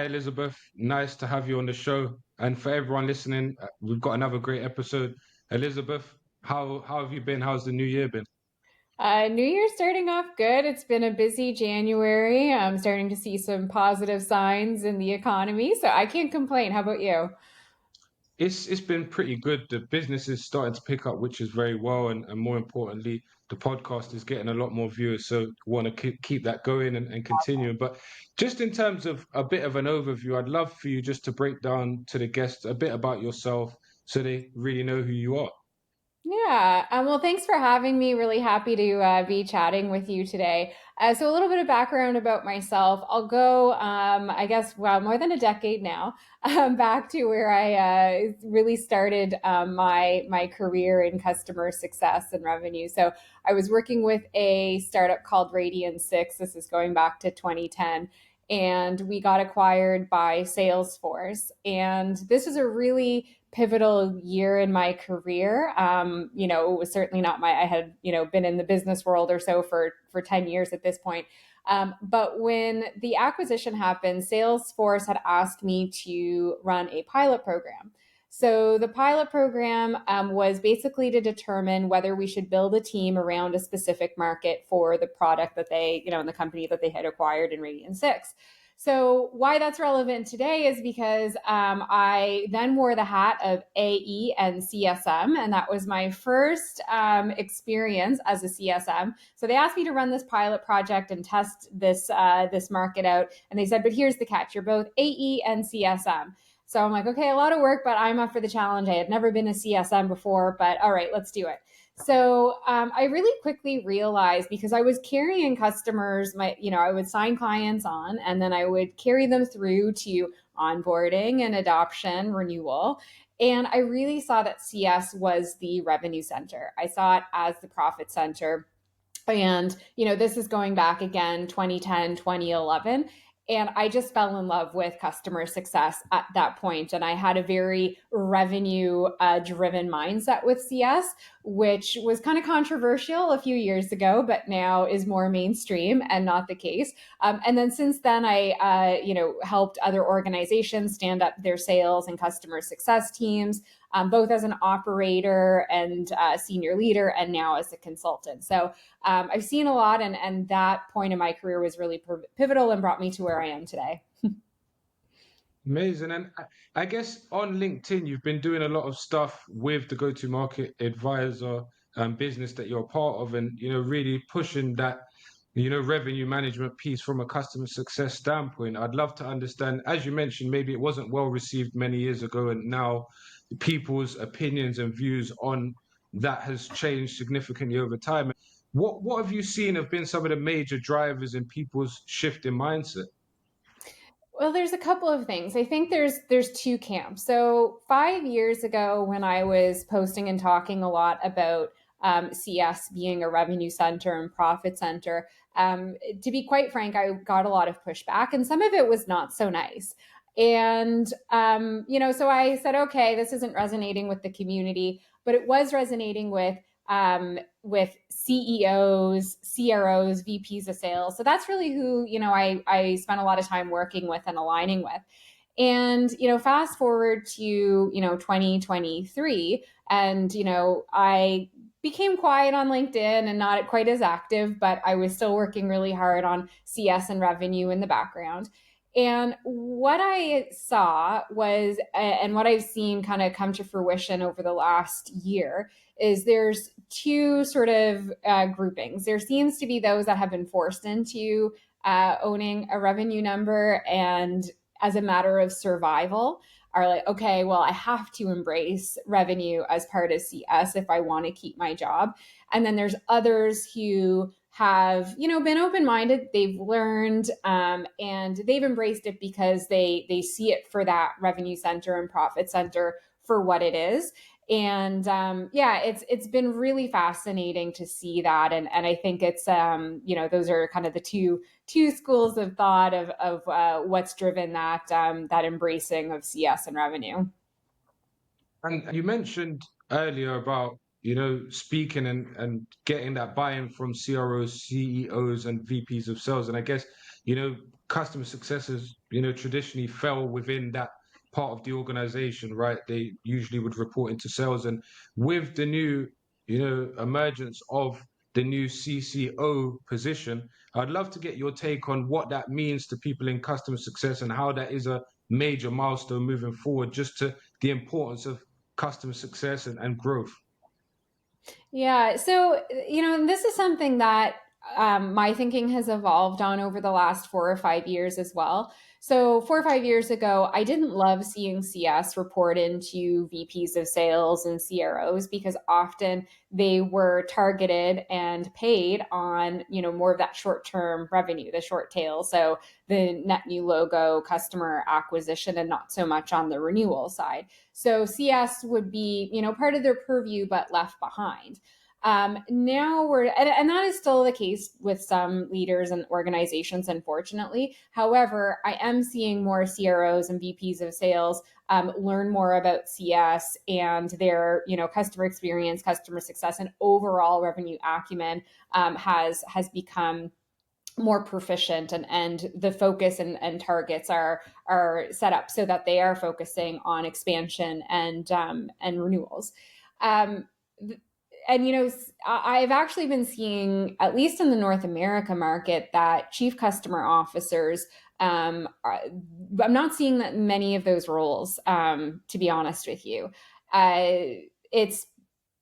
Elizabeth. Nice to have you on the show. And for everyone listening, we've got another great episode. Elizabeth, how have you been? How's the new year been? New Year's starting off good. It's been a busy January. I'm starting to see some positive signs in the economy, so I can't complain. How about you? It's been pretty good. The business is starting to pick up, which is very well, and more importantly, the podcast is getting a lot more viewers. So want to keep that going and continuing. But just in terms of a bit of an overview, I'd love for you just to break down to the guests a bit about yourself so they really know who you are. Yeah. Well, thanks for having me. Really happy to be chatting with you today. So, a little bit of background about myself. I'll go, I guess, well, more than a decade now, back to where I really started my career in customer success and revenue. So, I was working with a startup called Radian Six. This is going back to 2010. And we got acquired by Salesforce. And this was a really pivotal year in my career. It was certainly not I had, been in the business world or so for 10 years at this point. But when the acquisition happened, Salesforce had asked me to run a pilot program. So the pilot program was basically to determine whether we should build a team around a specific market for the product that they, and the company that they had acquired in Radian 6. So why that's relevant today is because I then wore the hat of AE and CSM, and that was my first experience as a CSM. So they asked me to run this pilot project and test this market out, and they said, "But here's the catch: you're both AE and CSM." So I'm like, okay, a lot of work, but I'm up for the challenge. I had never been a CSM before, but all right, let's do it. So I really quickly realized because I was carrying customers, I would sign clients on, and then I would carry them through to onboarding and adoption, renewal. And I really saw that CS was the revenue center. I saw it as the profit center. And this is going back again 2010, 2011. And I just fell in love with customer success at that point. And I had a very revenue driven mindset with CS, which was kind of controversial a few years ago, but now is more mainstream and not the case. And then since then, I, helped other organizations stand up their sales and customer success teams, both as an operator and senior leader, and now as a consultant. So I've seen a lot, and that point in my career was really pivotal and brought me to where I am today. Amazing. And I guess on LinkedIn, you've been doing a lot of stuff with the go-to-market advisor business that you're a part of, and really pushing that revenue management piece from a customer success standpoint. I'd love to understand, as you mentioned, maybe it wasn't well received many years ago, and now people's opinions and views on that has changed significantly over time. What have you seen have been some of the major drivers in people's shift in mindset? Well, there's a couple of things. I think there's two camps. So 5 years ago, when I was posting and talking a lot about CS being a revenue center and profit center, to be quite frank, I got a lot of pushback, and some of it was not so nice. And so I said, okay, this isn't resonating with the community, but it was resonating with CEOs, CROs, VPs of sales. So that's really who, I spent a lot of time working with and aligning with. And, fast forward to, 2023, and, I became quiet on LinkedIn and not quite as active, but I was still working really hard on CS and revenue in the background. And what I saw was, and what I've seen kind of come to fruition over the last year, is there's two sort of groupings. There seems to be those that have been forced into owning a revenue number, and as a matter of survival, are like, okay, well, I have to embrace revenue as part of CS if I want to keep my job. And then there's others who have been open-minded, they've learned, and they've embraced it because they see it for that revenue center and profit center for what it is. And it's been really fascinating to see that, and I think it's those are kind of the two schools of thought of what's driven that embracing of CS and revenue. And you mentioned earlier about, speaking and getting that buy-in from CROs, CEOs, and VPs of sales. And I guess, customer success has traditionally fell within that part of the organization, right? They usually would report into sales. And with the new, emergence of the new CCO position, I'd love to get your take on what that means to people in customer success and how that is a major milestone moving forward, just to the importance of customer success and growth. Yeah. So, this is something that my thinking has evolved on over the last 4 or 5 years as well. So, 4 or 5 years ago, I didn't love seeing CS report into VPs of sales and CROs because often they were targeted and paid on, more of that short-term revenue, the short tail. So, the net new logo customer acquisition and not so much on the renewal side. So CS would be, part of their purview, but left behind. Now and that is still the case with some leaders and organizations, unfortunately. However, I am seeing more CROs and VPs of sales learn more about CS and their, customer experience, customer success, and overall revenue acumen has become more proficient, and the focus and targets are set up so that they are focusing on expansion and renewals. Um, and I've actually been seeing, at least in the North America market, that chief customer officers, I'm not seeing that many of those roles, to be honest with you. It's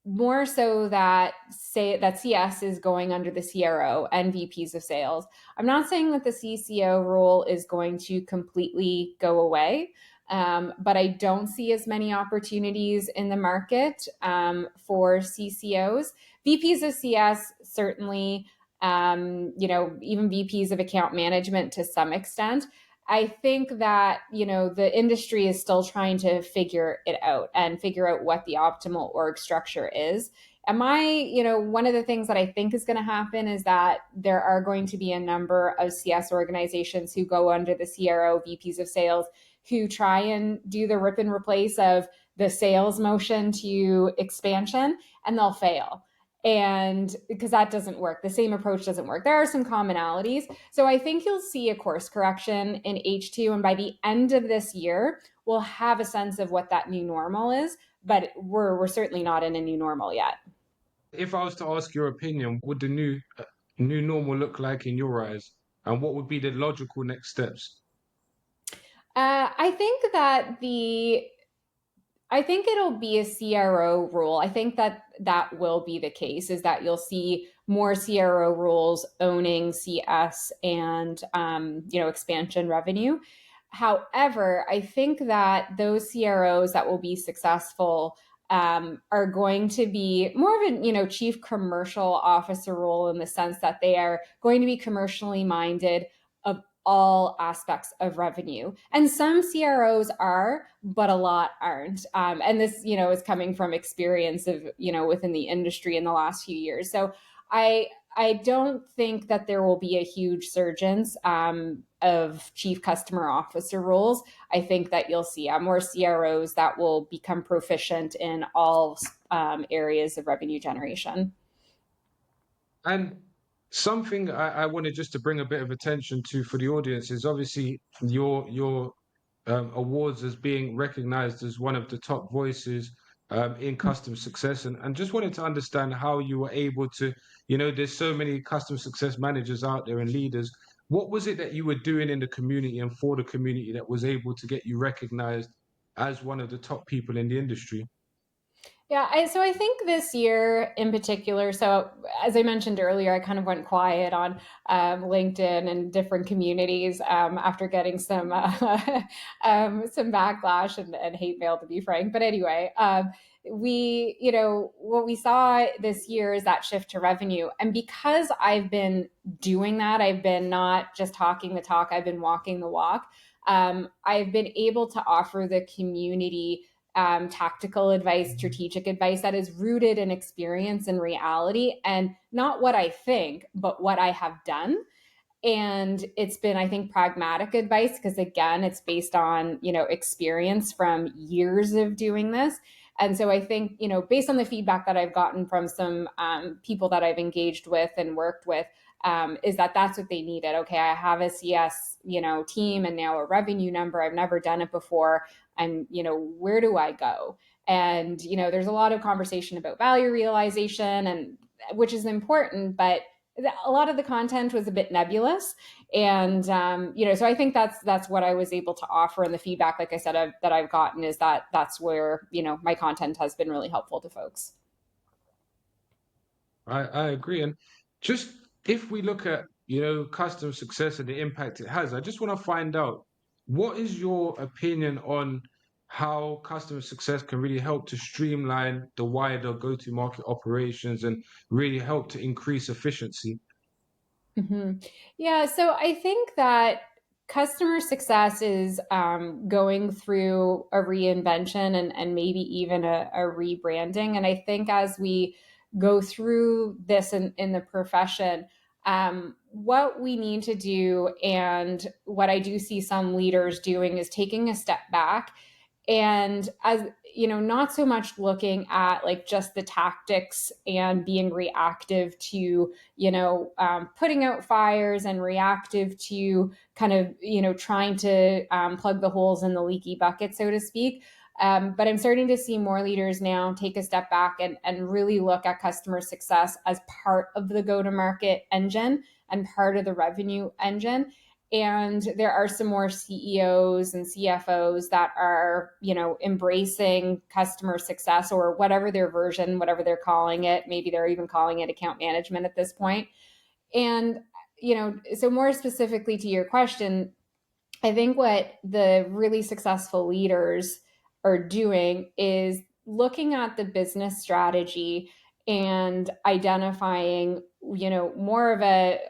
more so that say that CS is going under the CRO and VPs of sales. I'm not saying that the CCO role is going to completely go away, but I don't see as many opportunities in the market for CCOs. VPs of CS certainly, even VPs of account management to some extent. I think that, the industry is still trying to figure it out and figure out what the optimal org structure is. One of the things that I think is going to happen is that there are going to be a number of CS organizations who go under the CRO, VPs of sales, who try and do the rip and replace of the sales motion to expansion, and they'll fail. And because that doesn't work, the same approach doesn't work. There are some commonalities. So I think you'll see a course correction in H2. And by the end of this year, we'll have a sense of what that new normal is. But we're certainly not in a new normal yet. If I was to ask your opinion, what would the new normal look like in your eyes, and what would be the logical next steps? I think that I think it'll be a CRO rule. I think that that will be the case, is that you'll see more CRO rules owning CS and, expansion revenue. However, I think that those CROs that will be successful are going to be more of a, chief commercial officer role, in the sense that they are going to be commercially minded of all aspects of revenue. And some CROs are, but a lot aren't. And this, is coming from experience of, within the industry in the last few years. So I don't think that there will be a huge surgence of chief customer officer roles. I think that you'll see more CROs that will become proficient in all areas of revenue generation. And something I wanted just to bring a bit of attention to for the audience is obviously your awards as being recognized as one of the top voices in customer success, and just wanted to understand how you were able to, there's so many customer success managers out there and leaders. What was it that you were doing in the community and for the community that was able to get you recognized as one of the top people in the industry? Yeah, so I think this year in particular, so as I mentioned earlier, I kind of went quiet on LinkedIn and different communities after getting some backlash and hate mail, to be frank. But anyway, what we saw this year is that shift to revenue. And because I've been doing that, I've been not just talking the talk, I've been walking the walk. I've been able to offer the community tactical advice, strategic advice that is rooted in experience and reality, and not what I think, but what I have done. And it's been, I think, pragmatic advice, because again, it's based on, experience from years of doing this. And so I think, based on the feedback that I've gotten from some people that I've engaged with and worked with, is that that's what they needed. Okay, I have a CS, team and now a revenue number. I've never done it before. And, where do I go? And, there's a lot of conversation about value realization, and which is important, but a lot of the content was a bit nebulous. And, so I think that's what I was able to offer. And the feedback, like I said, that I've gotten is that that's where, my content has been really helpful to folks. I agree. And just if we look at, customer success and the impact it has, I just want to find out, what is your opinion on how customer success can really help to streamline the wider go-to-market operations and really help to increase efficiency? hmm Yeah, so I think that customer success is going through a reinvention, and maybe even a rebranding. And I think as we go through this in the profession, what we need to do, and what I do see some leaders doing, is taking a step back and, as not so much looking at like just the tactics and being reactive to putting out fires, and reactive to kind of trying to plug the holes in the leaky bucket, so to speak. But I'm starting to see more leaders now take a step back and really look at customer success as part of the go to market engine and part of the revenue engine. And there are some more CEOs and CFOs that are, embracing customer success, or whatever their version, whatever they're calling it. Maybe they're even calling it account management at this point. And, so more specifically to your question, I think what the really successful leaders are doing is looking at the business strategy and identifying, more of a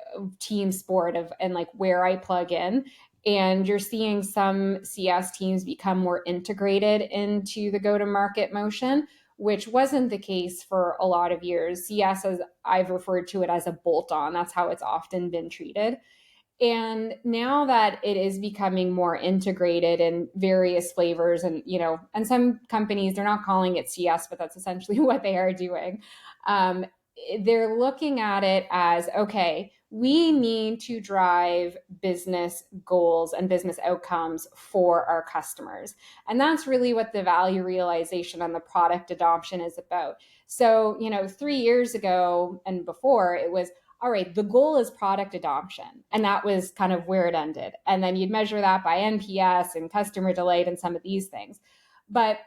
team sport of, and like where I plug in. And you're seeing some CS teams become more integrated into the go to market motion, which wasn't the case for a lot of years. CS, as I've referred to it, as a bolt on, that's how it's often been treated. And now that it is becoming more integrated in various flavors, and and some companies, they're not calling it CS, but that's essentially what they are doing. um, they're looking at it as, okay, we need to drive business goals and business outcomes for our customers. And that's really what the value realization and the product adoption is about. So 3 years ago and before, it was, all right, the goal is product adoption. And that was kind of where it ended. And then you'd measure that by NPS and customer delight and some of these things. But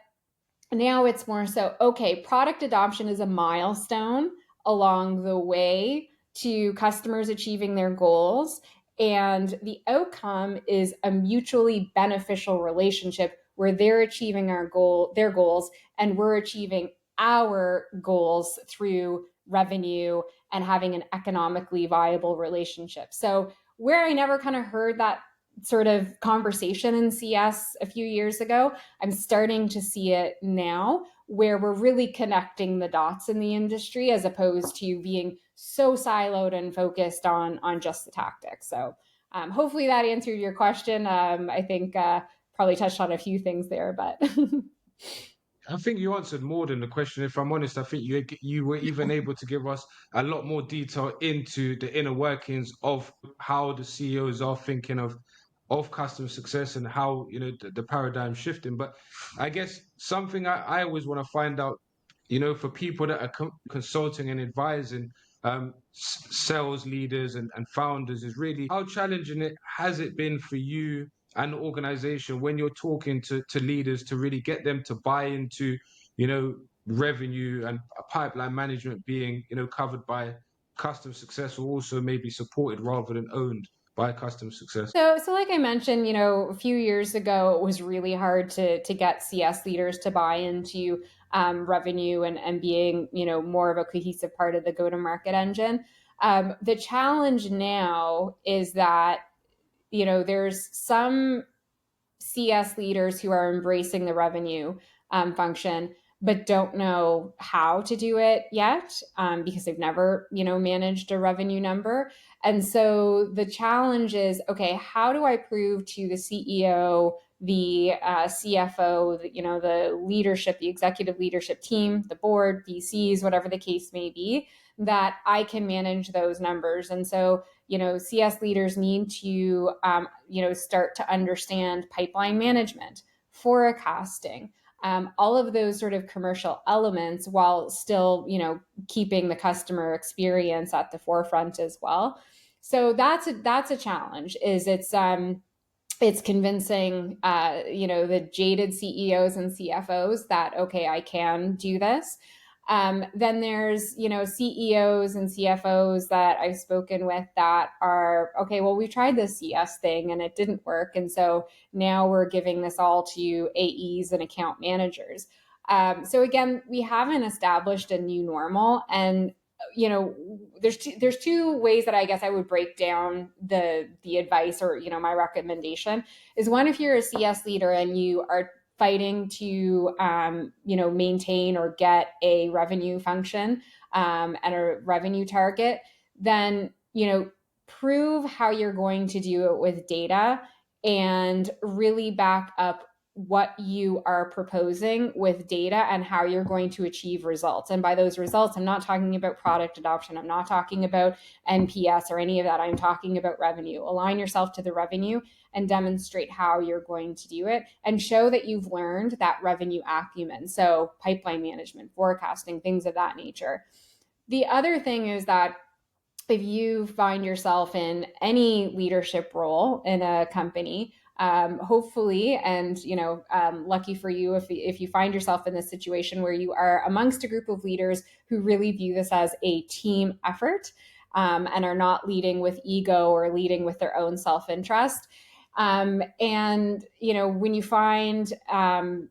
now it's more so, okay, product adoption is a milestone along the way to customers achieving their goals. And the outcome is a mutually beneficial relationship where they're achieving their goals, and we're achieving our goals through revenue and having an economically viable relationship. So where I never kind of heard that sort of conversation in CS a few years ago, I'm starting to see it now, where we're really connecting the dots in the industry, as opposed to being so siloed and focused on just the tactics. So hopefully that answered your question. I think probably touched on a few things there, but I think you answered more than the question. If I'm honest, I think you were even able to give us a lot more detail into the inner workings of how the CEOs are thinking of customer success, and how the paradigm shifting. But I guess something I always want to find out, for people that are consulting and advising sales leaders and founders, is really how challenging it has it been for you and the organization when you're talking to leaders to really get them to buy into, revenue and pipeline management being, covered by customer success, or also maybe supported rather than owned by customer success. So like I mentioned, a few years ago, it was really hard to get CS leaders to buy into revenue, and being, more of a cohesive part of the go-to-market engine. The challenge now is that, there's some CS leaders who are embracing the revenue function, but don't know how to do it yet, because they've never, managed a revenue number. And so the challenge is, okay, how do I prove to the CEO, the CFO, the leadership, the executive leadership team, the board, VCs, whatever the case may be, that I can manage those numbers. And so, CS leaders need to, start to understand pipeline management, forecasting, all of those sort of commercial elements, while still, keeping the customer experience at the forefront as well. So that's a challenge. It's convincing, the jaded CEOs and CFOs that, okay, I can do this. Then there's, CEOs and CFOs that I've spoken with that are, okay, well, we tried this CS thing and it didn't work. And so now we're giving this all to AEs and account managers. So again, we haven't established a new normal. And there's two ways that I guess I would break down the advice, or my recommendation is: one, if you're a CS leader and you are fighting to maintain or get a revenue function, and a revenue target, then prove how you're going to do it with data, and really back up what you are proposing with data and how you're going to achieve results. And by those results, I'm not talking about product adoption. I'm not talking about NPS or any of that. I'm talking about revenue. Align yourself to the revenue and demonstrate how you're going to do it, and show that you've learned that revenue acumen. So pipeline management, forecasting, things of that nature. The other thing is that if you find yourself in any leadership role in a company, hopefully, and lucky for you, if you find yourself in this situation where you are amongst a group of leaders who really view this as a team effort, and are not leading with ego or leading with their own self-interest. And when you find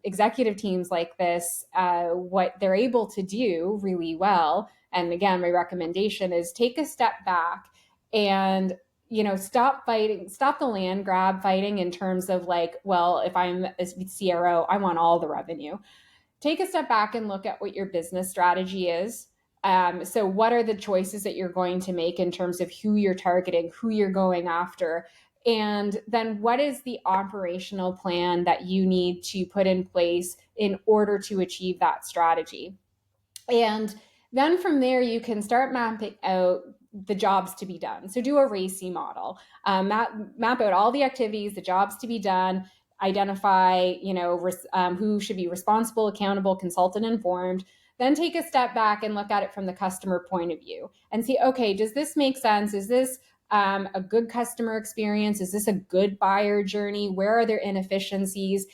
executive teams like this, what they're able to do really well, and again, my recommendation is take a step back and stop the land grab fighting in terms of like, well, if I'm a CRO, I want all the revenue. Take a step back and look at what your business strategy is. So what are the choices that you're going to make in terms of who you're targeting, who you're going after? And then what is the operational plan that you need to put in place in order to achieve that strategy? And then from there, you can start mapping out the jobs to be done. So do a RACI model, map out all the activities, the jobs to be done, identify, who should be responsible, accountable, consultant, informed. Then take a step back and look at it from the customer point of view and see, okay, does this make sense? Is this a good customer experience? Is this a good buyer journey? Where are there inefficiencies?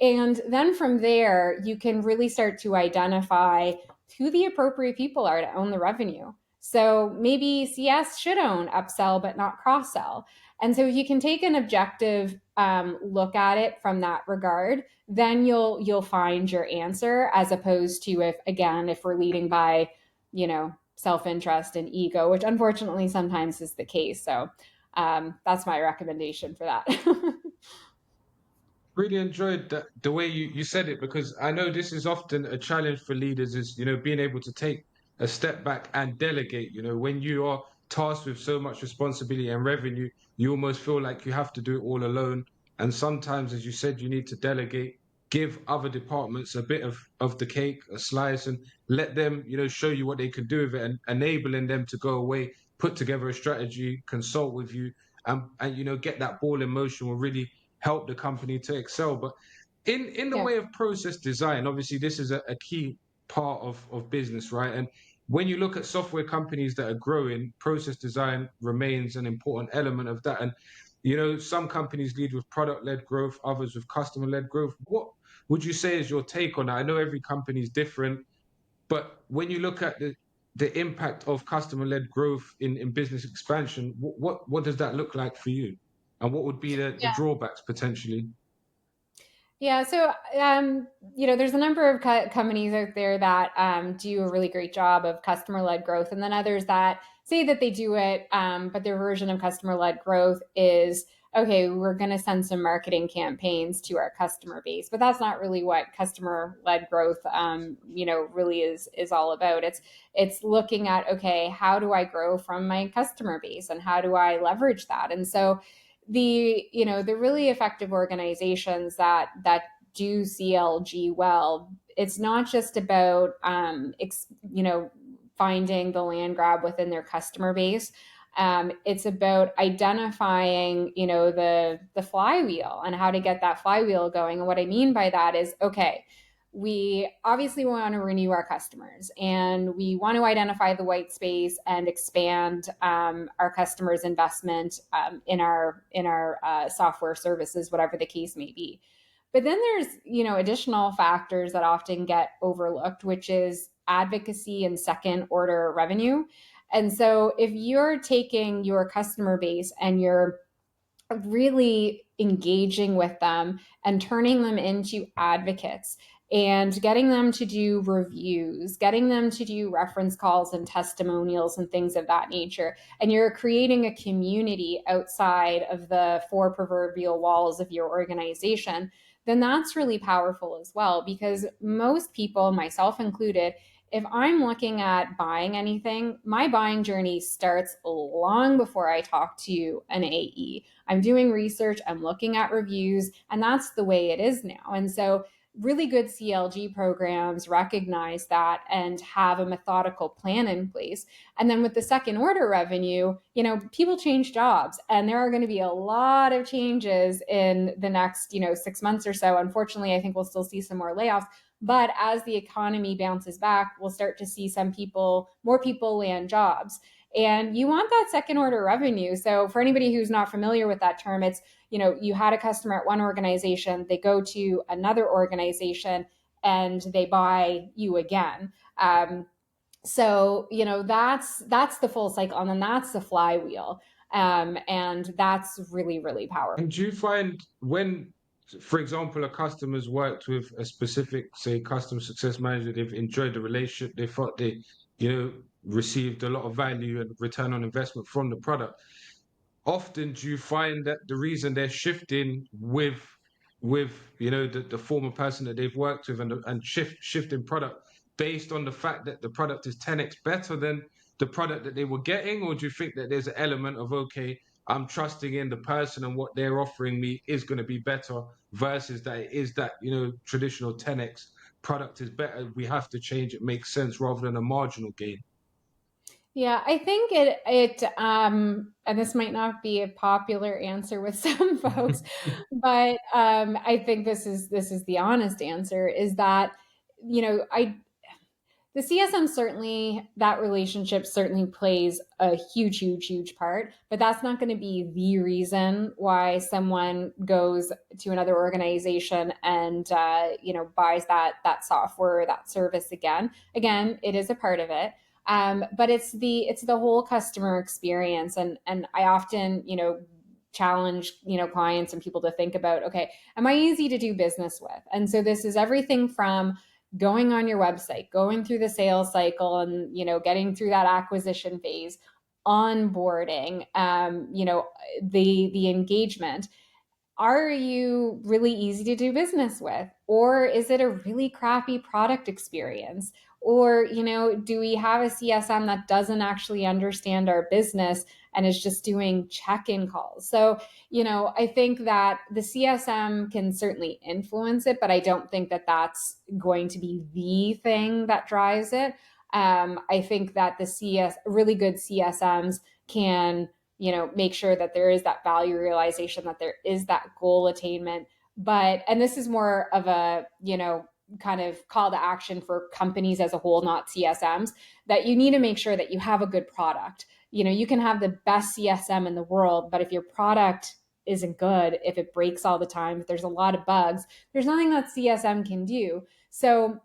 And then from there, you can really start to identify who the appropriate people are to own the revenue. So maybe CS should own upsell, but not cross sell. And so if you can take an objective look at it from that regard, then you'll find your answer, as opposed to if we're leading by, self-interest and ego, which unfortunately sometimes is the case. So that's my recommendation for that. Really enjoyed the way you said it, because I know this is often a challenge for leaders, is being able to take a step back and delegate. When you are tasked with so much responsibility and revenue, you almost feel like you have to do it all alone. And sometimes, as you said, you need to delegate, give other departments a bit of the cake, a slice, and let them show you what they can do with it, and enabling them to go away, put together a strategy, consult with you, and get that ball in motion will really help the company to excel. But in the Yeah. way of process design, obviously this is a key part of business, right? And when you look at software companies that are growing, process design remains an important element of that. And some companies lead with product-led growth, others with customer-led growth. What would you say is your take on that? I know every company is different, but when you look at the impact of customer-led growth in business expansion, what does that look like for you? And what would be the drawbacks potentially? Yeah, so there's a number of companies out there that do a really great job of customer-led growth, and then others that say that they do it, but their version of customer-led growth is, okay, we're going to send some marketing campaigns to our customer base, but that's not really what customer-led growth, really is all about. It's looking at, okay, how do I grow from my customer base, and how do I leverage that? And so the really effective organizations that do CLG well, it's not just about finding the land grab within their customer base. It's about identifying, the flywheel and how to get that flywheel going. And what I mean by that is, okay, we obviously want to renew our customers, and we want to identify the white space and expand our customers' investment in our software services, whatever the case may be. But then there's, additional factors that often get overlooked, which is advocacy and second order revenue. And so if you're taking your customer base and you're really engaging with them and turning them into advocates and getting them to do reviews, getting them to do reference calls and testimonials and things of that nature. And you're creating a community outside of the four proverbial walls of your organization, then that's really powerful as well. Because most people, myself included, if I'm looking at buying anything, my buying journey starts long before I talk to an AE. I'm doing research, I'm looking at reviews, and that's the way it is now. And so, really good CLG programs recognize that and have a methodical plan in place. And then with the second order revenue, people change jobs, and there are going to be a lot of changes in the next, 6 months or so. Unfortunately, I think we'll still see some more layoffs. But as the economy bounces back, we'll start to see more people land jobs. And you want that second order revenue. So for anybody who's not familiar with that term, it's, you had a customer at one organization, they go to another organization and they buy you again. So, that's the full cycle, and then that's the flywheel. And that's really, really powerful. And do you find when, for example, a customer's worked with a specific, say, customer success manager, they've enjoyed the relationship, they thought they, received a lot of value and return on investment from the product, often do you find that the reason they're shifting with the former person that they've worked with, and shifting product based on the fact that the product is 10x better than the product that they were getting? Or do you think that there's an element of, okay, I'm trusting in the person and what they're offering me is going to be better, versus that it is that traditional 10x product is better, we have to change, it makes sense, rather than a marginal gain? Yeah, I think and this might not be a popular answer with some folks, but I think this is the honest answer, is that, I the CSM, certainly that relationship certainly plays a huge, huge, huge part, but that's not going to be the reason why someone goes to another organization and buys that software or that service again. Again, it is a part of it. But it's the whole customer experience. And I often, challenge, clients and people to think about, okay, am I easy to do business with? And so this is everything from going on your website, going through the sales cycle, and getting through that acquisition phase, onboarding, the engagement. Are you really easy to do business with? Or is it a really crappy product experience? Or, do we have a CSM that doesn't actually understand our business and is just doing check-in calls? So, I think that the CSM can certainly influence it, but I don't think that that's going to be the thing that drives it. I think that really good CSMs can, make sure that there is that value realization, that there is that goal attainment. And this is more of a, kind of call to action for companies as a whole, not CSMs, that you need to make sure that you have a good product. You can have the best CSM in the world, but if your product isn't good, if it breaks all the time, if there's a lot of bugs, there's nothing that CSM can do. So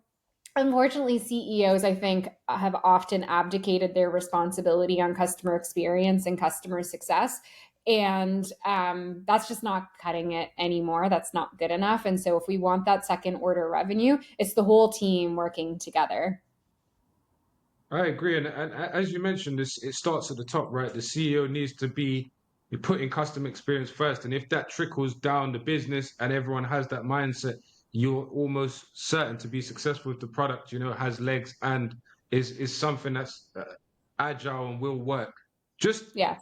unfortunately, CEOs, I think, have often abdicated their responsibility on customer experience and customer success. And that's just not cutting it anymore. That's not good enough. And so, if we want that second order revenue, it's the whole team working together. I agree, and as you mentioned, this it starts at the top, right? The CEO needs to be putting customer experience first, and if that trickles down the business and everyone has that mindset, you're almost certain to be successful with the product. Has legs and is something that's agile and will work. Just Yeah.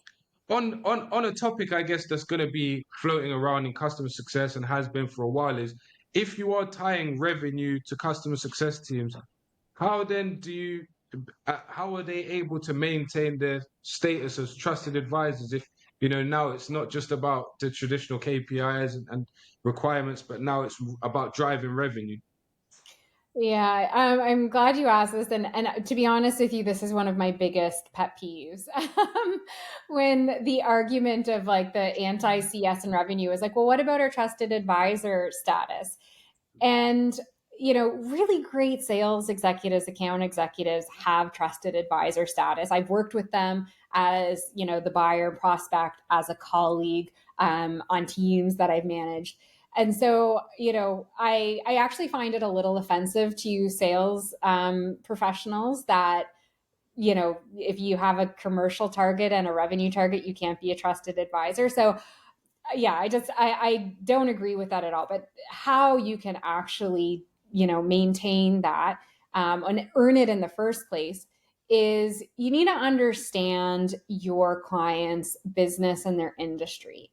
on a topic, I guess, that's going to be floating around in customer success and has been for a while, is if you are tying revenue to customer success teams, how then do you how are they able to maintain their status as trusted advisors if now it's not just about the traditional KPIs and requirements, but now it's about driving revenue? Yeah, I'm glad you asked this, and to be honest with you, this is one of my biggest pet peeves. When the argument of like the anti CS and revenue is like, well, what about our trusted advisor status? And really great sales executives, account executives have trusted advisor status. I've worked with them as the buyer prospect, as a colleague, on teams that I've managed. And so, I actually find it a little offensive to sales professionals that, if you have a commercial target and a revenue target, you can't be a trusted advisor. So yeah, I don't agree with that at all. But how you can actually maintain that, and earn it in the first place, is you need to understand your client's business and their industry.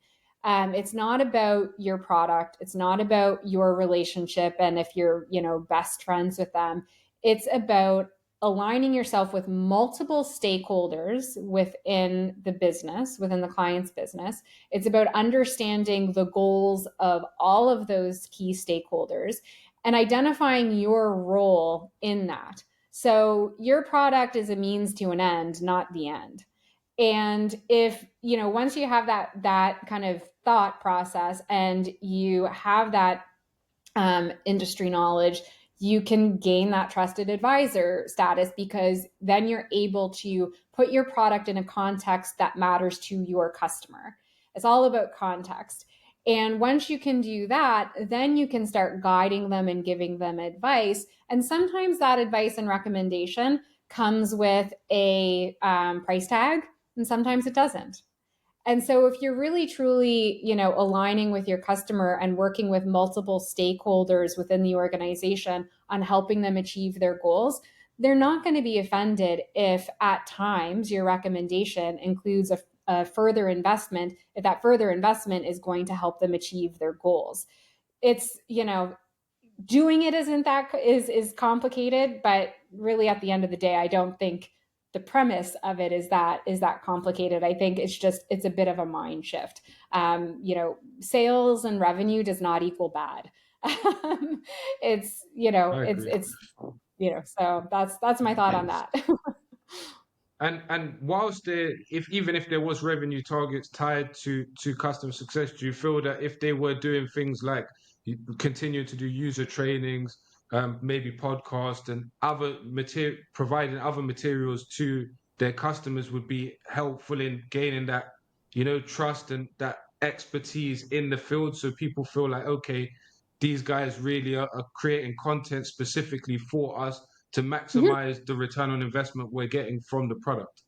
It's not about your product. It's not about your relationship. And if you're, best friends with them, it's about aligning yourself with multiple stakeholders within the business, within the client's business. It's about understanding the goals of all of those key stakeholders and identifying your role in that. So your product is a means to an end, not the end. And if, once you have that kind of thought process and you have that industry knowledge, you can gain that trusted advisor status, because then you're able to put your product in a context that matters to your customer. It's all about context. And once you can do that, then you can start guiding them and giving them advice. And sometimes that advice and recommendation comes with a price tag, and sometimes it doesn't. And so if you're really truly, aligning with your customer and working with multiple stakeholders within the organization on helping them achieve their goals, they're not going to be offended if at times your recommendation includes a further investment, if that further investment is going to help them achieve their goals. It's, doing it isn't that is complicated, but really at the end of the day, I don't think the premise of it is that complicated. I think it's a bit of a mind shift. Sales and revenue does not equal bad. it's I agree. so that's my thought on that. And whilst there, if even if there was revenue targets tied to customer success, do you feel that if they were doing things like continue to do user trainings, maybe podcast and other material, providing other materials to their customers would be helpful in gaining that, trust and that expertise in the field, so people feel like, okay, these guys really are creating content specifically for us to maximize the return on investment we're getting from the product?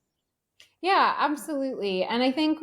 Yeah, absolutely. And I think,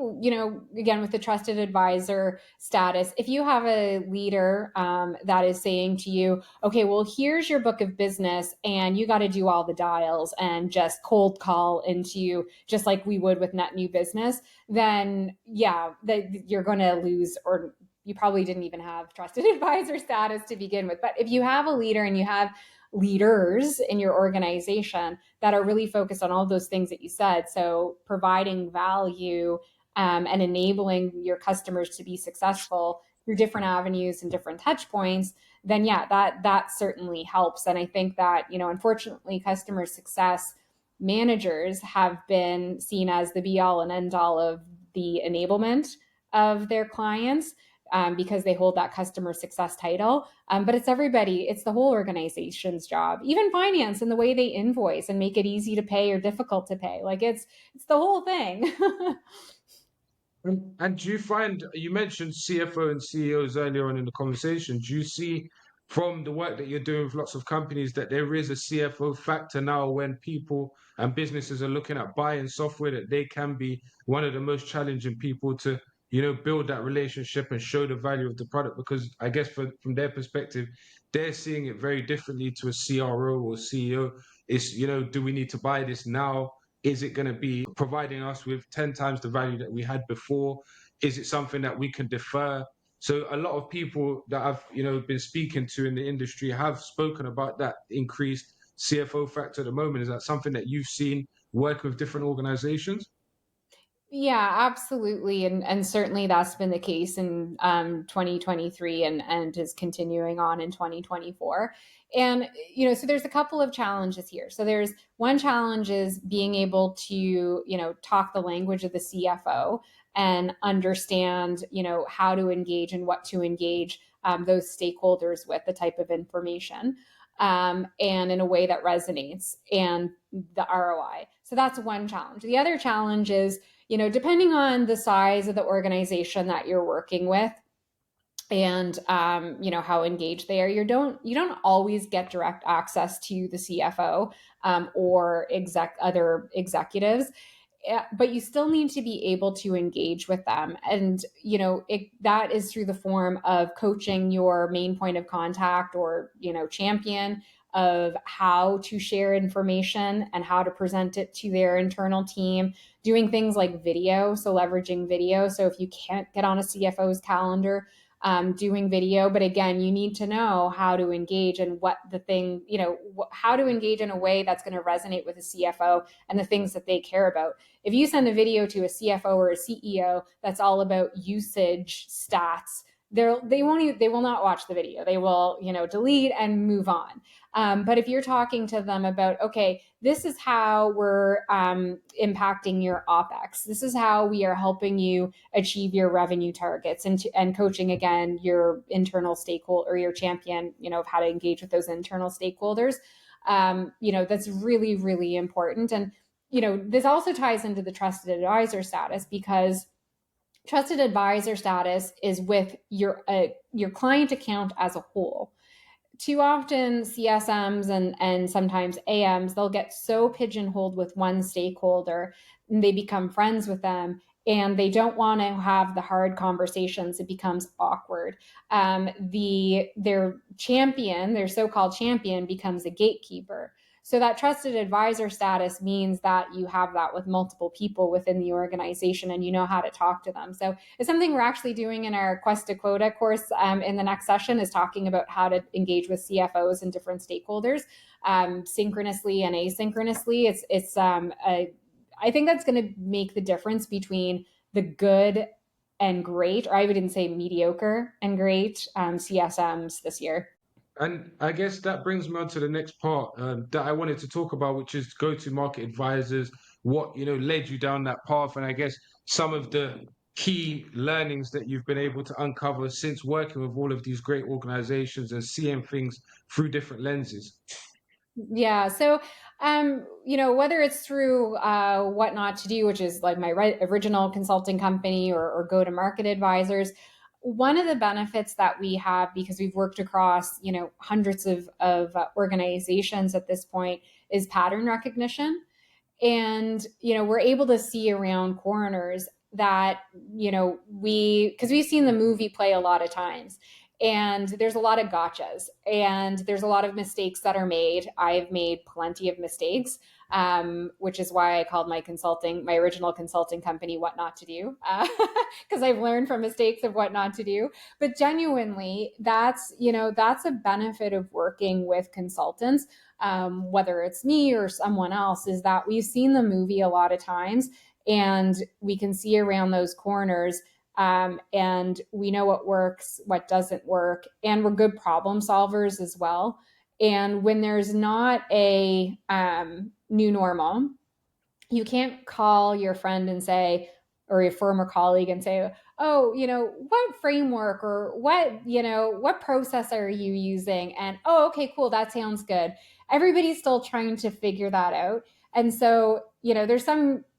again, with the trusted advisor status, if you have a leader that is saying to you, okay, well, here's your book of business, and you got to do all the dials and just cold call into, just like we would with net new business, then yeah, that you're going to lose, or you probably didn't even have trusted advisor status to begin with. But if you have a leader and you have leaders in your organization that are really focused on all those things that you said, so providing value, and enabling your customers to be successful through different avenues and different touch points, then yeah, that certainly helps. And I think that, unfortunately, customer success managers have been seen as the be all and end all of the enablement of their clients, because they hold that customer success title. But it's everybody, it's the whole organization's job, even finance and the way they invoice and make it easy to pay or difficult to pay. Like it's the whole thing. And do you find, you mentioned CFO and CEOs earlier on in the conversation, do you see from the work that you're doing with lots of companies that there is a CFO factor now when people and businesses are looking at buying software, that they can be one of the most challenging people to, build that relationship and show the value of the product? Because I guess from their perspective, they're seeing it very differently to a CRO or CEO. It's, do we need to buy this now? Is it going to be providing us with 10 times the value that we had before? Is it something that we can defer? So a lot of people that I've been speaking to in the industry have spoken about that increased CFO factor at the moment? Is that something that you've seen work with different organizations? Yeah, absolutely. And certainly that's been the case in 2023 and is continuing on in 2024. And, so there's a couple of challenges here. So there's one challenge is being able to, talk the language of the CFO and understand, how to engage and what to engage those stakeholders with the type of information. And in a way that resonates and the ROI. So that's one challenge. The other challenge is, depending on the size of the organization that you're working with and how engaged they are, you don't always get direct access to the CFO or other executives. But you still need to be able to engage with them, and that is through the form of coaching your main point of contact or champion of how to share information and how to present it to their internal team, doing things like video, so leveraging video. So if you can't get on a CFO's calendar, doing video. But again, you need to know how to engage and what the thing, how to engage in a way that's going to resonate with a CFO and the things that they care about. If you send a video to a CFO or a CEO that's all about usage stats, they will not watch the video. They will delete and move on. But if you're talking to them about, okay, this is how we're impacting your OpEx, this is how we are helping you achieve your revenue targets, and coaching again your internal stakeholder or your champion, of how to engage with those internal stakeholders, that's really, really important. And this also ties into the trusted advisor status, because trusted advisor status is with your client account as a whole. Too often CSMs and sometimes AMs, they'll get so pigeonholed with one stakeholder and they become friends with them and they don't want to have the hard conversations. It becomes awkward. Their so-called champion becomes a gatekeeper. So that trusted advisor status means that you have that with multiple people within the organization and you know how to talk to them. So it's something we're actually doing in our Quest to Quota course in the next session, is talking about how to engage with CFOs and different stakeholders synchronously and asynchronously. I think that's going to make the difference between the good and great, or I wouldn't say mediocre and great CSMs this year. And I guess that brings me on to the next part that I wanted to talk about, which is go-to-market advisors. What led you down that path, and I guess some of the key learnings that you've been able to uncover since working with all of these great organizations and seeing things through different lenses. Yeah. So, whether it's through What Not to Do, which is like my original consulting company, or Go to Market Advisors, one of the benefits that we have, because we've worked across, hundreds of organizations at this point, is pattern recognition. And we're able to see around corners that because we've seen the movie play a lot of times, and there's a lot of gotchas and there's a lot of mistakes that are made. I've made plenty of mistakes, which is why I called my original consulting company What Not to Do, because I've learned from mistakes of what not to do. But genuinely, that's a benefit of working with consultants, whether it's me or someone else, is that we've seen the movie a lot of times and we can see around those corners, and we know what works, what doesn't work, and we're good problem solvers as well. And when there's not a new normal, you can't call your friend and say, or your former colleague and say, oh, what framework or what process are you using? And, oh, okay, cool, that sounds good. Everybody's still trying to figure that out. And so,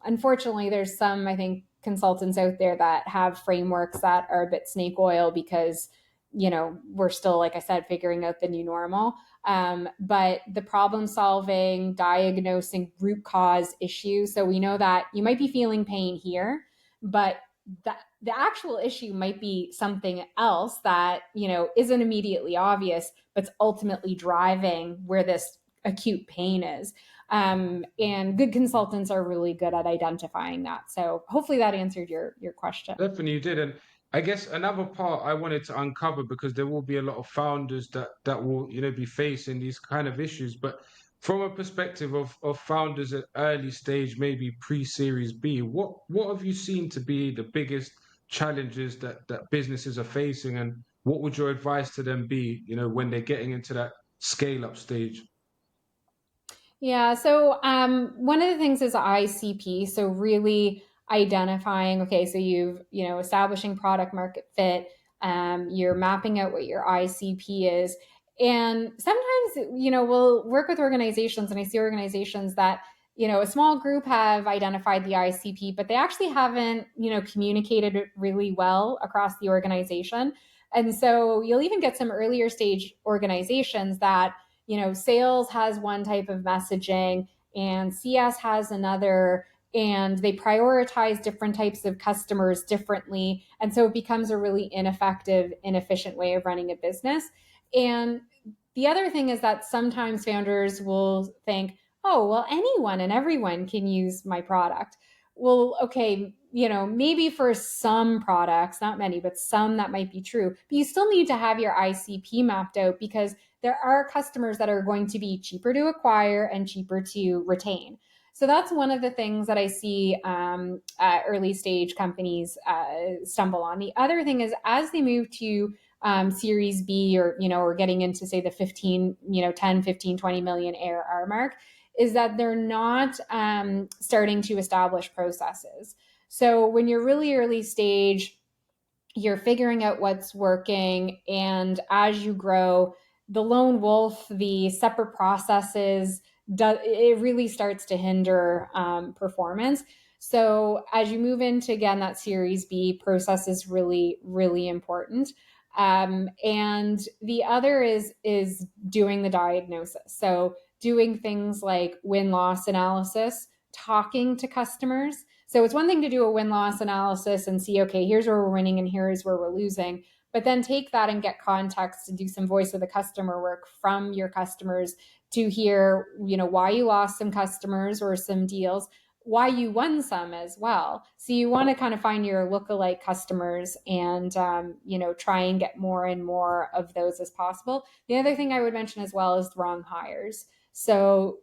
unfortunately, there's some, I think, consultants out there that have frameworks that are a bit snake oil, because, we're still, like I said, figuring out the new normal. But the problem solving, diagnosing root cause issues. So we know that you might be feeling pain here, but the actual issue might be something else that, isn't immediately obvious, but's ultimately driving where this acute pain is. And good consultants are really good at identifying that. So hopefully that answered your question. Definitely you did. And I guess another part I wanted to uncover, because there will be a lot of founders that will, be facing these kind of issues. But From a perspective of founders at early stage, maybe pre-series B, what have you seen to be the biggest challenges that businesses are facing, and what would your advice to them be, when they're getting into that scale up stage? Yeah. So one of the things is ICP. So really identifying, okay, so establishing product market fit. You're mapping out what your ICP is. And sometimes, we'll work with organizations, and I see organizations that, a small group have identified the ICP, but they actually haven't, communicated it really well across the organization. And so you'll even get some earlier stage organizations that, sales has one type of messaging and CS has another, and they prioritize different types of customers differently. And so it becomes a really ineffective, inefficient way of running a business. And the other thing is that sometimes founders will think, oh, well, anyone and everyone can use my product. Well, okay, maybe for some products, not many, but some that might be true. But you still need to have your ICP mapped out, because there are customers that are going to be cheaper to acquire and cheaper to retain. So that's one of the things that I see early stage companies stumble on. The other thing is, as they move to Series B, or getting into, say, the 15, 10, 15, 20 million ARR mark, is that they're not starting to establish processes. So when you're really early stage, you're figuring out what's working. And as you grow, the lone wolf, the separate processes, it really starts to hinder performance. So as you move into, again, that Series B, process is really, really important. And the other is doing the diagnosis. So doing things like win-loss analysis, talking to customers. So it's one thing to do a win-loss analysis and see, okay, here's where we're winning and here's where we're losing. But then take that and get context to do some voice of the customer work from your customers to hear, why you lost some customers or some deals, why you won some as well. So you want to kind of find your lookalike customers and, try and get more and more of those as possible. The other thing I would mention as well is the wrong hires. So,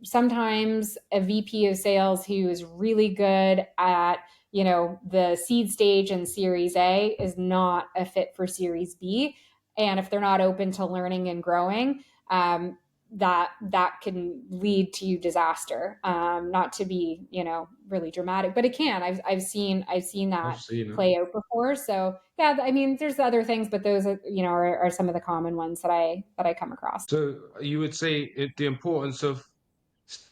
sometimes a VP of sales who is really good at, the seed stage and Series A is not a fit for Series B. And if they're not open to learning and growing, that can lead to disaster. Not to be, really dramatic, but it can. I've seen I've that seen it. play out before. So yeah, I mean, there's other things, but those are some of the common ones that I come across. So you would say the importance of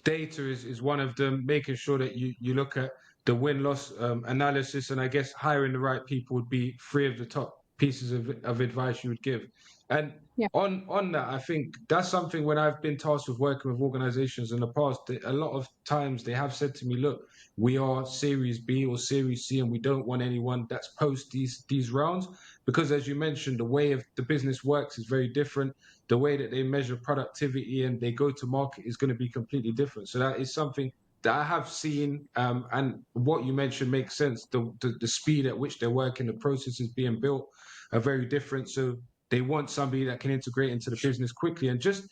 data is one of them, making sure that you look at the win-loss analysis, and I guess hiring the right people would be three of the top pieces of advice you would give. And Yeah. on that, I think that's something when I've been tasked with working with organizations in the past, a lot of times they have said to me, look, we are Series B or Series C, and we don't want anyone that's post these rounds, because as you mentioned, the way of the business works is very different. The way that they measure productivity and they go to market is going to be completely different. So that is something that I have seen, and what you mentioned makes sense. The speed at which they're working, the processes being built are very different. So they want somebody that can integrate into the business quickly. And just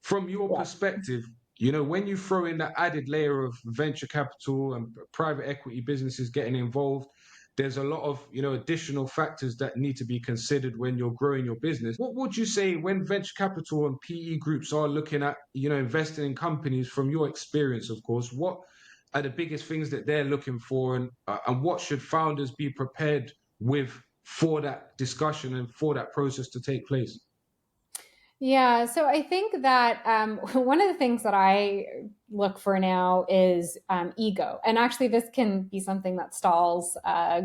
from your Yeah. perspective, when you throw in that added layer of venture capital and private equity businesses getting involved, there's a lot of additional factors that need to be considered when you're growing your business. What would you say when venture capital and PE groups are looking at investing in companies, from your experience, of course, what are the biggest things that they're looking for, and what should founders be prepared with for that discussion and for that process to take place? Yeah, so I think that one of the things that I look for now is ego. And actually, this can be something that stalls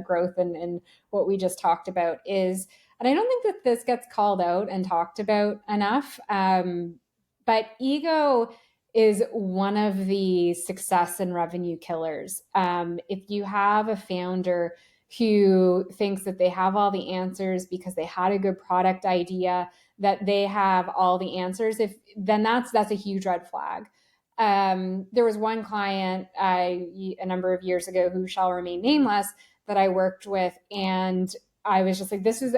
growth and what we just talked about is, and I don't think that this gets called out and talked about enough, but ego is one of the success and revenue killers. If you have a founder who thinks that they have all the answers because they had a good product idea, that they have all the answers, if then that's a huge red flag. There was one client a number of years ago, who shall remain nameless, that I worked with, and I was just like, this is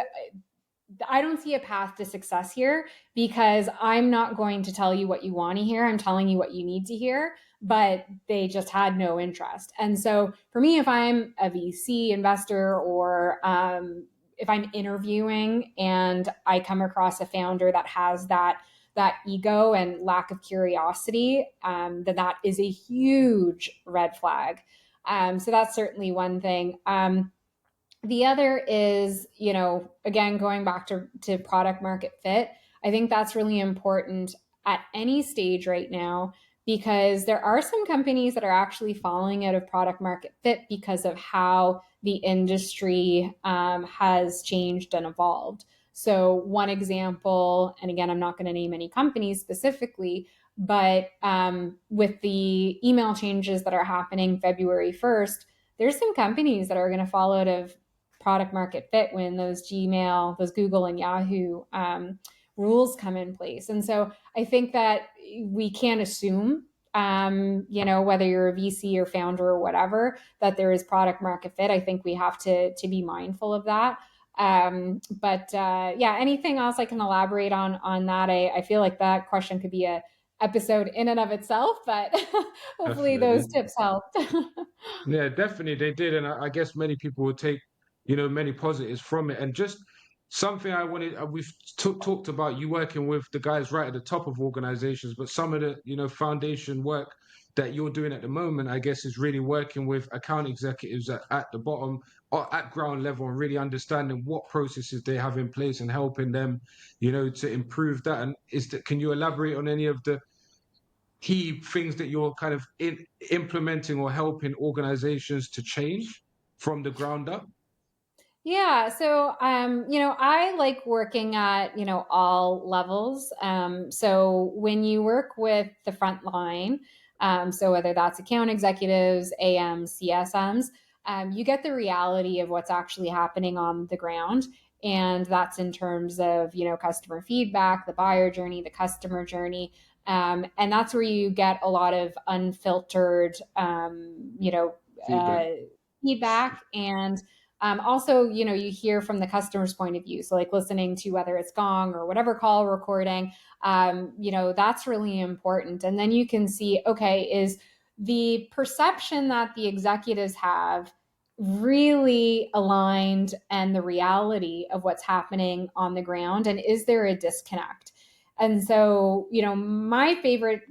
I don't see a path to success here, because I'm not going to tell you what you want to hear. I'm telling you what you need to hear, but they just had no interest. And so for me, if I'm a VC investor, or if I'm interviewing and I come across a founder that has that ego and lack of curiosity, then that is a huge red flag. So that's certainly one thing. The other is, again, going back to product market fit. I think that's really important at any stage right now, because there are some companies that are actually falling out of product market fit because of how the industry has changed and evolved. So, one example, and again, I'm not going to name any companies specifically, but with the email changes that are happening February 1st, there's some companies that are going to fall out of product market fit when those Gmail, those Google and Yahoo rules come in place. And so I think that we can't assume, whether you're a VC or founder or whatever, that there is product market fit. I think we have to be mindful of that. But yeah, anything else I can elaborate on that? I feel like that question could be a episode in and of itself, but hopefully those Definitely. tips helped. Yeah, definitely they did, and I guess many people will take, many positives from it. And just something I wanted, we've talked about you working with the guys right at the top of organizations, but some of the foundation work that you're doing at the moment, I guess, is really working with account executives at the bottom or at ground level, and really understanding what processes they have in place and helping them, to improve that. And can you elaborate on any of the key things that you're kind of implementing or helping organizations to change from the ground up? Yeah, so I like working at, all levels. So when you work with the front line, so whether that's account executives, AMs, CSMs, you get the reality of what's actually happening on the ground. And that's in terms of, customer feedback, the buyer journey, the customer journey. And that's where you get a lot of unfiltered, uh, Feedback. feedback. And also, you hear from the customer's point of view. So, like listening to whether it's Gong or whatever call recording, that's really important. And then you can see, okay, is the perception that the executives have really aligned and the reality of what's happening on the ground? And is there a disconnect? And so, my favorite,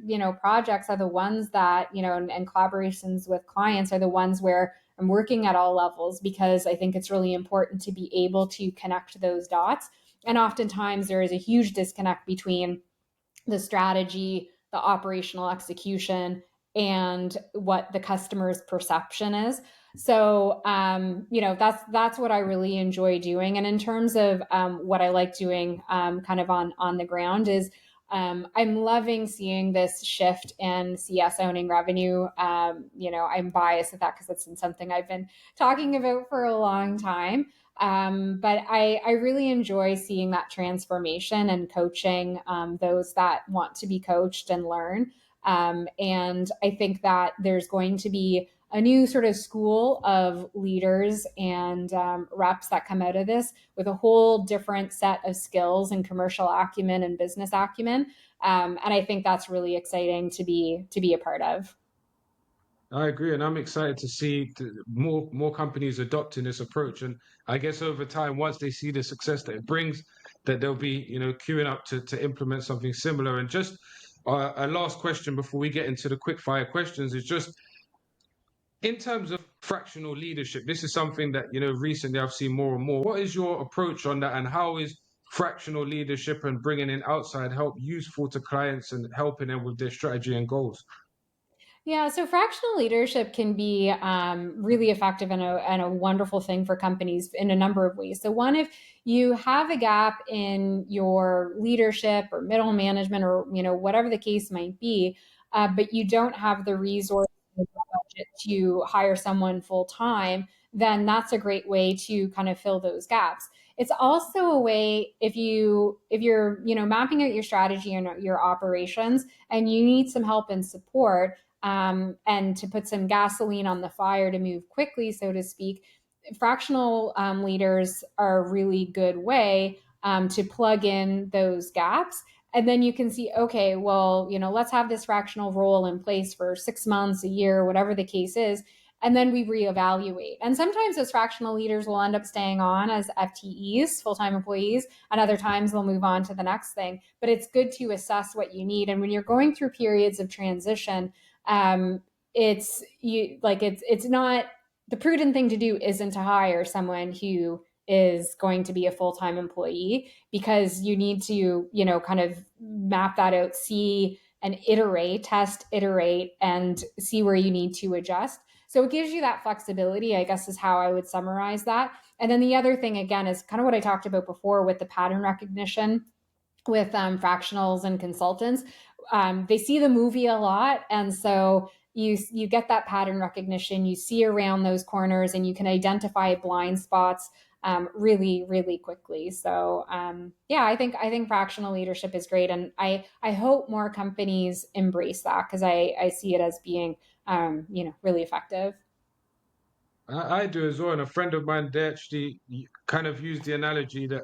projects are the ones that, and collaborations with clients are the ones where I'm working at all levels, because I think it's really important to be able to connect those dots. And oftentimes there is a huge disconnect between the strategy, the operational execution, and what the customer's perception is. So, that's what I really enjoy doing. And in terms of what I like doing, kind of on the ground, is I'm loving seeing this shift in CS owning revenue. I'm biased at that because it's been something I've been talking about for a long time. But I really enjoy seeing that transformation and coaching those that want to be coached and learn. And I think that there's going to be a new sort of school of leaders and reps that come out of this with a whole different set of skills and commercial acumen and business acumen. And I think that's really exciting to be a part of. I agree, and I'm excited to see more companies adopting this approach. And I guess over time, once they see the success that it brings, that they'll be queuing up to implement something similar. And just a last question before we get into the quick fire questions is just in terms of fractional leadership. This is something that recently I've seen more and more. What is your approach on that, and how is fractional leadership and bringing in outside help useful to clients and helping them with their strategy and goals? Yeah, so fractional leadership can be really effective and a wonderful thing for companies in a number of ways. So, one, if you have a gap in your leadership or middle management, or whatever the case might be, but you don't have the resources or the budget to hire someone full time, then that's a great way to kind of fill those gaps. It's also a way, if you're mapping out your strategy and your operations, and you need some help and support, and to put some gasoline on the fire to move quickly, so to speak. Fractional leaders are a really good way to plug in those gaps. And then you can see, okay, well, let's have this fractional role in place for 6 months, a year, whatever the case is. And then we reevaluate. And sometimes those fractional leaders will end up staying on as FTEs, full time employees, and other times they'll move on to the next thing. But it's good to assess what you need. And when you're going through periods of transition, it's not, the prudent thing to do isn't to hire someone who is going to be a full-time employee, because you need to, kind of map that out, see and iterate, test, iterate, and see where you need to adjust. So it gives you that flexibility, I guess, is how I would summarize that. And then the other thing, again, is kind of what I talked about before with the pattern recognition with fractionals and consultants. They see the movie a lot, and so you get that pattern recognition. You see around those corners, and you can identify blind spots really, really quickly. So yeah, I think fractional leadership is great, and I hope more companies embrace that, because I see it as being really effective. I do as well. And a friend of mine, they actually kind of used the analogy that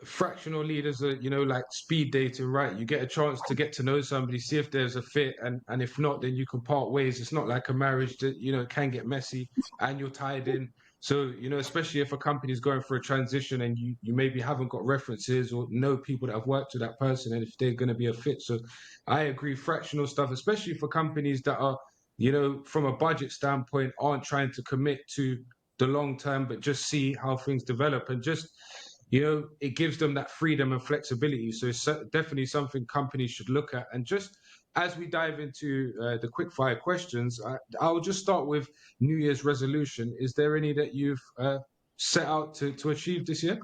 fractional leaders are, like speed dating, right? You get a chance to get to know somebody, see if there's a fit, and if not, then you can part ways. It's not like a marriage that, it can get messy and you're tied in. So, especially if a company is going for a transition and you maybe haven't got references or know people that have worked with that person and if they're going to be a fit. So I agree, fractional stuff, especially for companies that are, from a budget standpoint, aren't trying to commit to the long term, but just see how things develop and just it gives them that freedom and flexibility. So it's definitely something companies should look at. And just as we dive into the quick fire questions, I'll just start with New Year's resolution. Is there any that you've set out to achieve this year?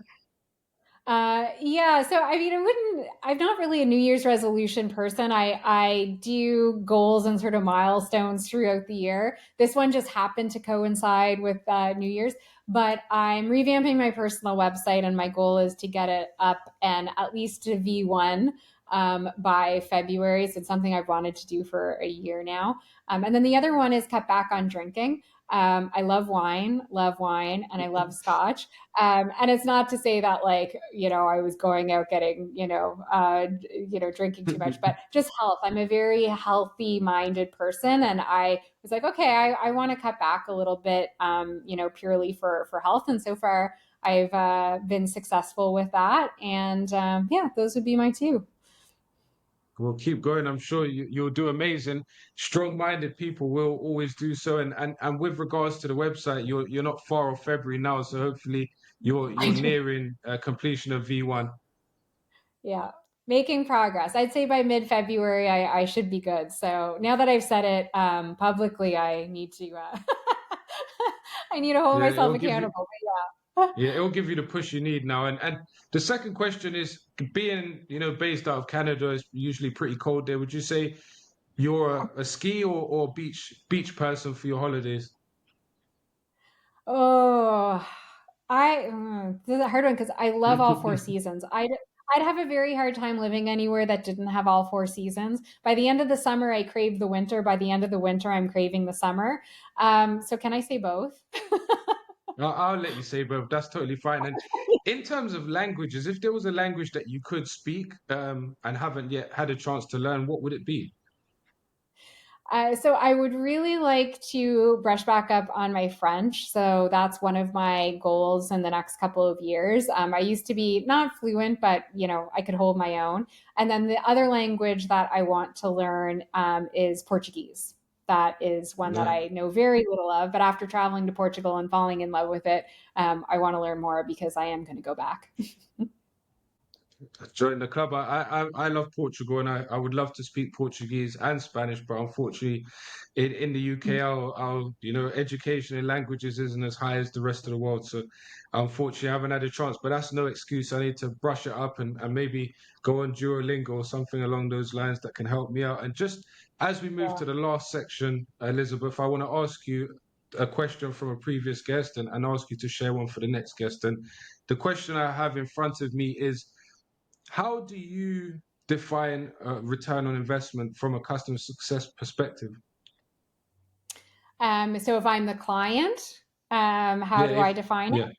Yeah, so I mean, I'm not really a New Year's resolution person. I do goals and sort of milestones throughout the year. This one just happened to coincide with New Year's, but I'm revamping my personal website, and my goal is to get it up and at least to V1 by February. So it's something I've wanted to do for a year now. And then the other one is cut back on drinking. I love wine, and I love scotch. And it's not to say that, like, I was going out getting, drinking too much, but just health. I'm a very healthy minded person. And I was like, okay, I want to cut back a little bit, purely for health. And so far I've been successful with that. And yeah, those would be my two. We'll keep going. I'm sure you'll do amazing. Strong-minded people will always do so. And with regards to the website, you're not far off February now, so hopefully you're nearing completion of V1. Yeah, making progress. I'd say by mid-February, I should be good. So now that I've said it publicly, I need to I need to hold Yeah, myself it'll give you accountable. But yeah. yeah, it'll give you the push you need now. And the second question is, being based out of Canada is usually pretty cold there. Would you say you're a ski or beach person for your holidays? Oh, this is a hard one because I love all four seasons. I'd have a very hard time living anywhere that didn't have all four seasons. By the end of the summer, I crave the winter. By the end of the winter, I'm craving the summer. So can I say both? I'll let you say, bro. That's totally fine. And in terms of languages, if there was a language that you could speak and haven't yet had a chance to learn, what would it be? So I would really like to brush back up on my French. So that's one of my goals in the next couple of years. I used to be not fluent, but I could hold my own. And then the other language that I want to learn is Portuguese. That is one that Yeah. I know very little of. But after traveling to Portugal and falling in love with it, I want to learn more because I am going to go back. Join the club. I love Portugal and I would love to speak Portuguese and Spanish, but unfortunately, in the UK, our education in languages isn't as high as the rest of the world. So, unfortunately, I haven't had a chance. But that's no excuse. I need to brush it up and maybe go on Duolingo or something along those lines that can help me out. And just as we move Yeah. to the last section, Elizabeth, I want to ask you a question from a previous guest and ask you to share one for the next guest. And the question I have in front of me is, how do you define return on investment from a customer success perspective? So if I'm the client, how Yeah, do I if define it? yeah,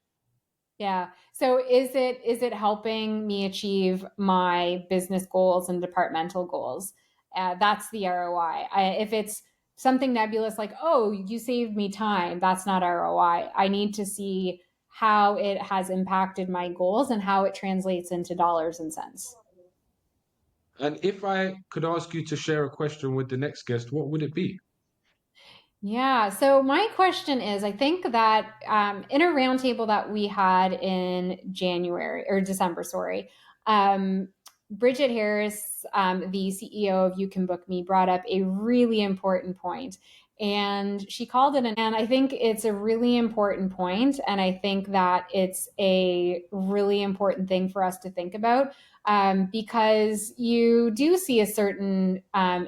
Yeah. So is it helping me achieve my business goals and departmental goals? That's the ROI. If it's something nebulous like, oh, you saved me time, that's not ROI. I need to see how it has impacted my goals and how it translates into dollars and cents. And if I could ask you to share a question with the next guest, what would it be? Yeah. So my question is, I think that in a roundtable that we had in January or December, sorry, um, Bridget Harris, the CEO of You Can Book Me, brought up a really important point, and she called it and I think it's a really important point, and I think that it's a really important thing for us to think about, because you do see a certain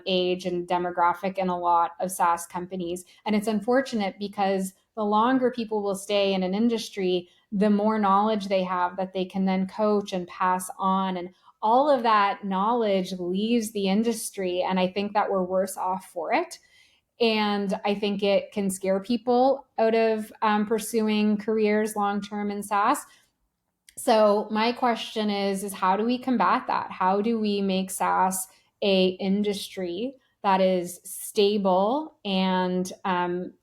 age and demographic in a lot of SaaS companies. And it's unfortunate because the longer people will stay in an industry, the more knowledge they have that they can then coach and pass on. And all of that knowledge leaves the industry. And I think that we're worse off for it. And I think it can scare people out of pursuing careers long term in SaaS. So my question is how do we combat that? How do we make SaaS a industry that is stable and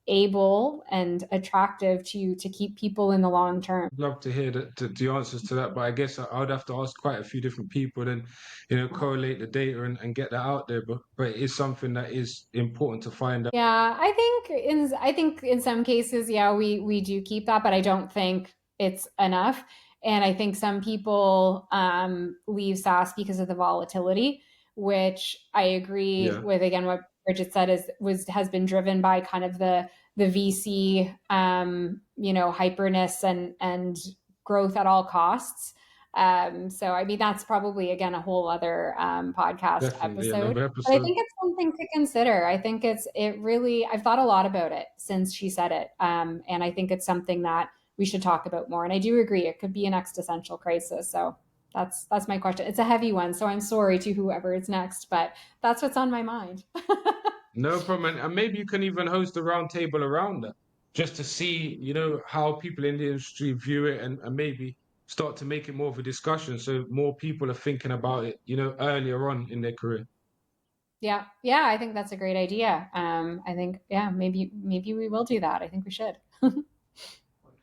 able and attractive to keep people in the long term? Love to hear the answers to that, but I guess I would have to ask quite a few different people, then correlate the data and get that out there. But it is something that is important to find out. Yeah, I think in some cases, yeah, we do keep that, but I don't think it's enough. And I think some people leave SaaS because of the volatility, which I agree Yeah, with. Again, what Bridget said has been driven by kind of the VC hyperness and growth at all costs. So I mean that's probably again a whole other podcast definitely episode. another But I episode. think it's something to consider. I think it really, I've thought a lot about it since she said it. And I think it's something that we should talk about more. And I do agree, it could be an existential crisis. So that's my question. It's a heavy one. So I'm sorry to whoever is next, but that's what's on my mind. No problem. And maybe you can even host a round table around that, just to see, how people in the industry view it, and maybe start to make it more of a discussion so more people are thinking about it, earlier on in their career. Yeah. Yeah. I think that's a great idea. I think, yeah, maybe we will do that. I think we should.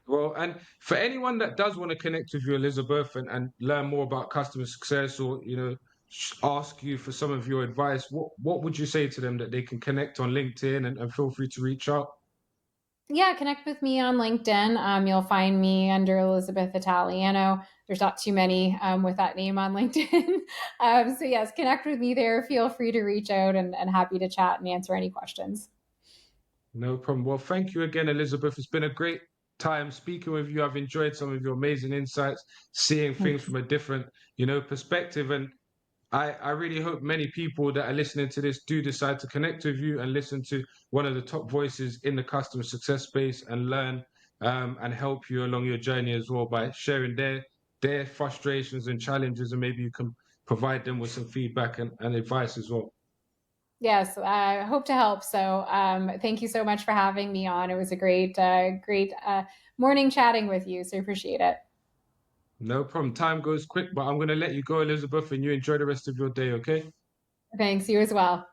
Well, and for anyone that does want to connect with you, Elizabeth, and learn more about customer success, or ask you for some of your advice, what would you say to them that they can connect on LinkedIn, and feel free to reach out? Yeah, connect with me on LinkedIn. You'll find me under Elizabeth Italiano. There's not too many with that name on LinkedIn. So, yes, connect with me there. Feel free to reach out and happy to chat and answer any questions. No problem. Well, thank you again, Elizabeth. It's been a great time speaking with you. I've enjoyed some of your amazing insights, seeing things from a different, perspective. And I really hope many people that are listening to this do decide to connect with you and listen to one of the top voices in the customer success space, and learn and help you along your journey as well by sharing their frustrations and challenges, and maybe you can provide them with some feedback and advice as well. Yes, I hope to help. So, thank you so much for having me on. It was a great morning chatting with you. So, appreciate it. No problem. Time goes quick, but I'm going to let you go, Elizabeth, and you enjoy the rest of your day, okay? Thanks. You as well.